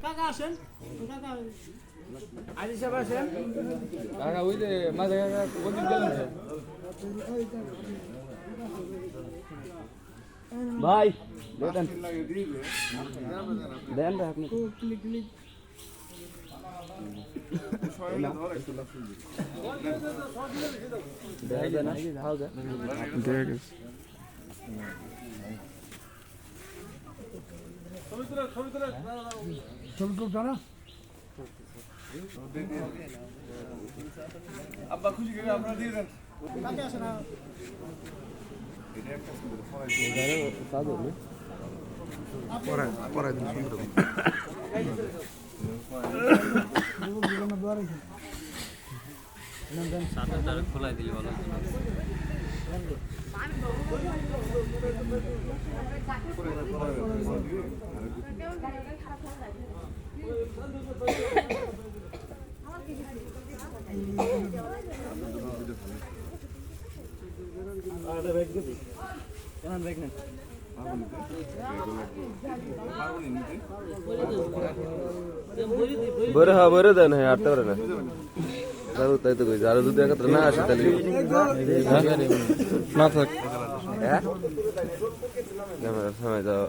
কাকা আসেন কাকা আজি সাহেব আসেন কাকা ওই যে মাঝে কাকা ওদিক গেলেন ভাই দেন দেন আপনি ক্লিক ক্লিক আব্বা খুশি করে আপনারা দিয়ে দেন খোলাই দিলে ভালো बरं हा बरं आहे ना हे आठवड ना जाऊ ताई तो जारू दूध एकत्र ना असं त्याला ना थाक कॅमेरा समोर जाऊ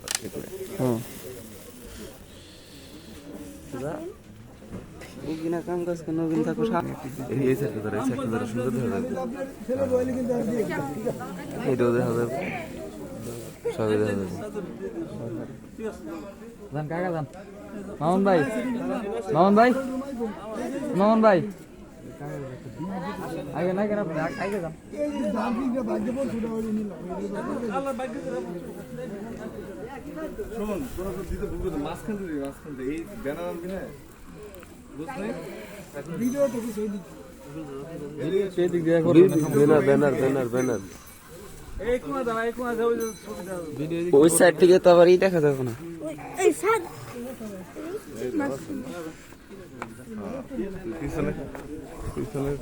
উগিনা কাম কাজ কেন নগিন থাকো এই সাইডে ধরে সুন্দর ধরে এই দোদে হবে সবই দেখা যাবে যান কাকা যান মামুন ভাই মামুন ভাই মামুন ভাই আগে না কেন আপনি আগে যান শোন তোরা তো দিতে ভুল করতে মাঝখান থেকে এই ব্যানার আনবি না ব্যানার ওই সাইড থেকে তো আবার এই দেখা যাবে না পিছনে পিছনে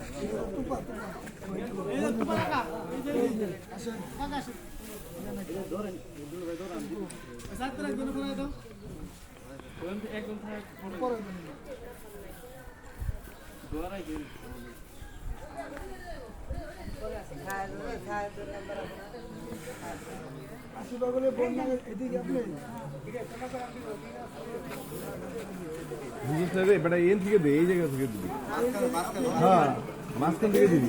বেটা এন থেকে দে এই জায়গা থেকে দিবি হ্যাঁ মাঝখান থেকে দিবি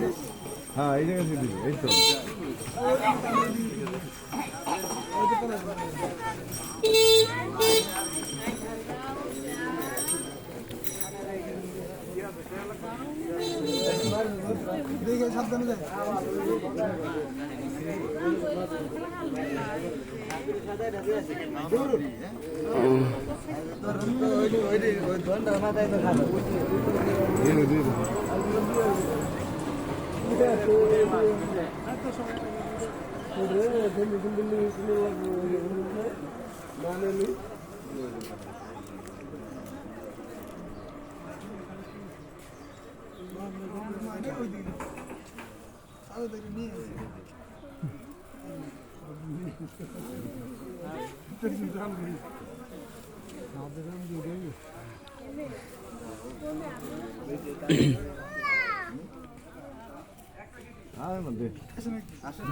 হ্যাঁ এই জায়গা থেকে দিবি এই তো দেখে সাবধানে যায়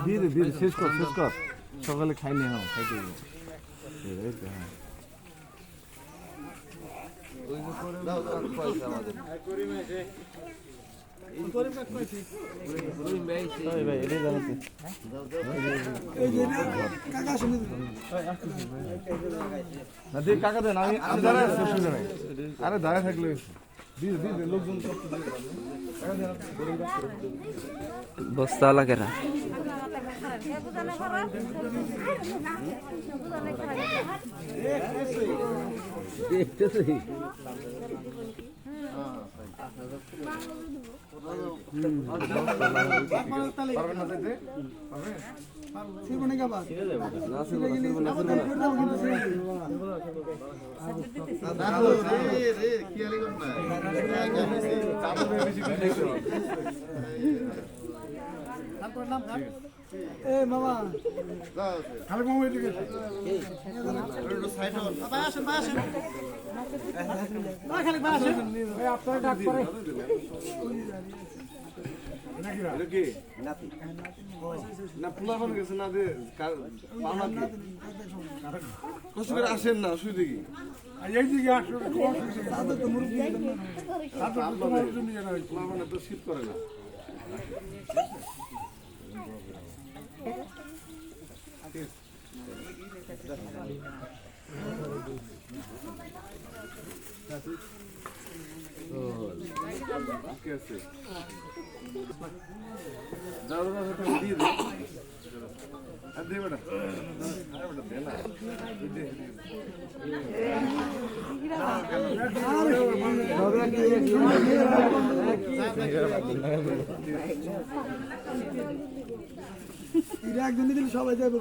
ধীরে ধীরে শেষ কর সকালে খাইনি হ্যাঁ খাইতে কাকা দেন আমি দাঁড়ায় অসুবিধা নাই আরে দাঁড়ায় থাকলে লোকজন বস্তা লাগে না নাম এ মামা খালি মামা এদিকে আপনার ডাক করে এটা কি না পোলা বান গেছে না যে পাওনা কি কষ্ট করে আসেন না অসুবিধা কি এইদিকে আসলে তাদের তো মুরগি পোলা বানে তো শীত করে না ঠিক আছে যাও না সেটা দিয়ে দে আর দে বেটা আরে বেটা দে না দে এরা একজন দিলে সবাই যাবে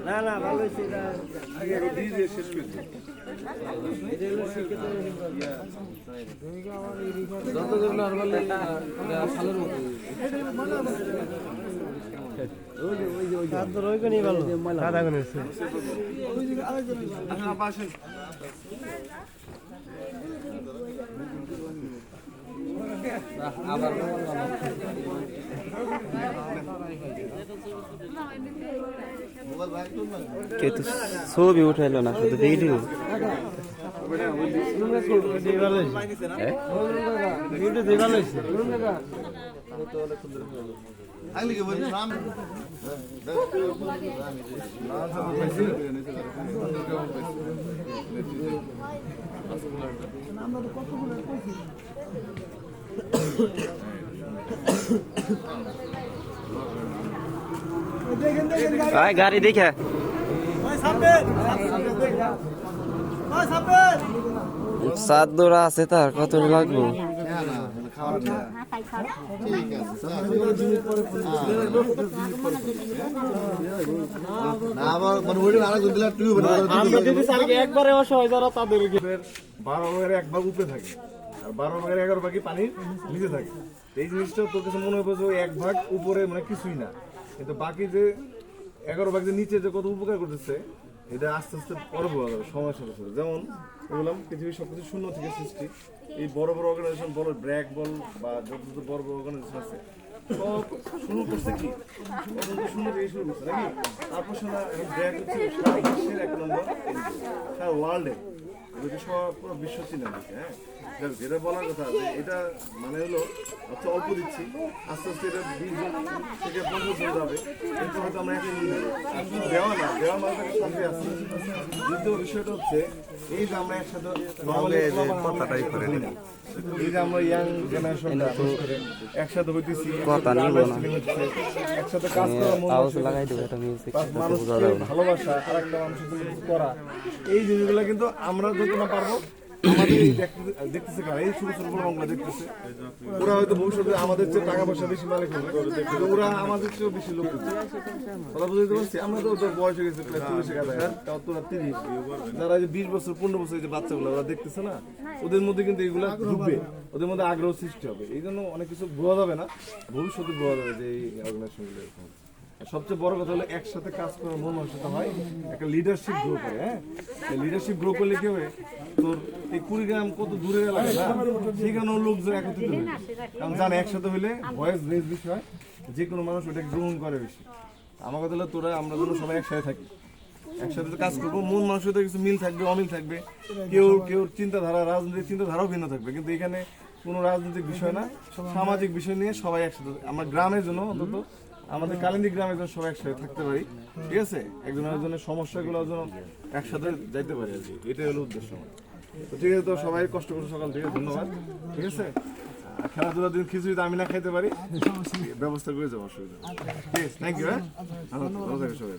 না না ভালো হয়েছে আগে দিয়ে দিয়ে শেষ করে যত করে নরমাল সালের মতো আবার কে তো ছবি উঠাইলো না শুধু ভিডিও গাড়ি দেখে সাত দৌড়া আছে তার কত লাগবে একবারে অসহায় যারা তাদের 12 ভাগের 1 ভাগ উপরে থাকে আর 12 ভাগের 11 ভাগই পানির নিচে থাকে। এই জিনিসটা তোর কাছে মনে হবে যে 1 ভাগ উপরে মানে কিছুই না, কিন্তু বাকি যে 11 ভাগ যে নিচে যে কত উপকার করতেছে এটা আস্তে আস্তে পরে বোঝা যাবে সময়ের সাথে সাথে। যেমন বললাম পৃথিবীর সবকিছু শূন্য থেকে সৃষ্টি, এই বড় বড় অর্গানাইজেশন বলো ব্র্যাক বল বা যত যত বড় বড় অর্গানাইজেশন আছে সব শুরু করছে কি শূন্য থেকে শুরু করছে নাকি। তারপর শোনা ব্র্যাক হচ্ছে সারা বিশ্বের 1 নম্বর, সারা ওয়ার্ল্ডে যদি সব পুরো বিশ্ব চিনে দিচ্ছে। হ্যাঁ, যেটা বলার কথা যে এটা মানে হলো আচ্ছা অল্প দিচ্ছি, আস্তে আস্তে এটা 20 জন থেকে 50 জন যাবে, কিন্তু হয়তো আমরা একটা নিয়ে নেবো। দেওয়া না দেওয়া মানে শান্তি আছে। দ্বিতীয় বিষয়টা হচ্ছে এই যে আমরা একসাথে কথাটাই করে নিই, এই যে আমরা ইয়াং জেনারেশনটা একসাথে হইতেছি, একসাথে কাজ করা, মানুষকে ভালোবাসা, আর একটা মানুষের জন্য করা, এই জিনিসগুলো কিন্তু আমরা যত না পারবো আমাদের দেখতেছে কারা এই ছোট ছোট বড়রা দেখতেছে, ওরা হয়তো ভবিষ্যতে আমাদের চেয়ে টাকা পয়সা বেশি মালিক হবে, কিন্তু ওরা আমাদের চেয়েও বেশি লোক করছে। কথা বুঝতে পারছি? আমরা তো বয়স হয়ে গেছে প্রায় 40 কাছাকাছি, তাও তোরা 30, যারা যে 20 বছর 15 বছর যে বাচ্চাগুলো ওরা দেখতেছে না, ওদের মধ্যে কিন্তু এগুলা ঢুকবে, ওদের মধ্যে আগ্রহ সৃষ্টি হবে। এই জন্য অনেক কিছু বোঝা যাবে না, ভবিষ্যতে বোঝা যাবে যে এই অর্গানাইজেশনগুলো এরকম। সবচেয়ে বড় কথা হলো একসাথে কাজ করার মন মানসিকতা হয়, একটা লিডারশিপ গ্রো করে। হ্যাঁ, লিডারশিপ গ্রো করলে কি হবে, তোর এই 20 গ্রাম কত দূরে এলাকা না, সেখানেও লোকজন একত্রিত হবে, কারণ জানে একসাথে হইলে ভয়েস রেজ বেশি হয়, যে কোনো মানুষ ওটাকে গ্রহণ করে বেশি। আমার কথা হলো তোরা আমরা যেন সবাই একসাথে থাকি, একসাথে কাজ করবো, মন মানসিকতা কিছু মিল থাকবে, অমিল থাকবে, কেউ চিন্তাধারা, রাজনৈতিক চিন্তাধারাও ভিন্ন থাকবে, কিন্তু এখানে কোনো রাজনৈতিক বিষয় না, সামাজিক বিষয় নিয়ে সবাই একসাথে আমরা গ্রামের জন্য অন্তত আমাদের কালিন্দী গ্রামের জন্য সবাই একসাথে থাকতে পারি। ঠিক আছে, একজনের জন্য সমস্যাগুলো যেন একসাথে যাইতে পারি আর কি, এটাই হলো উদ্দেশ্য। তো ঠিক আছে, তো সবাই কষ্ট করছে সকাল থেকে, ধন্যবাদ। ঠিক আছে, খেলাধুলার দিন খিচুড়ি তো আমি না খাইতে পারি, ব্যবস্থা করে যাবো, অসুবিধা। ঠিক আছে, থ্যাংক ইউ। হ্যাঁ, ভালো থাকবে সবাই।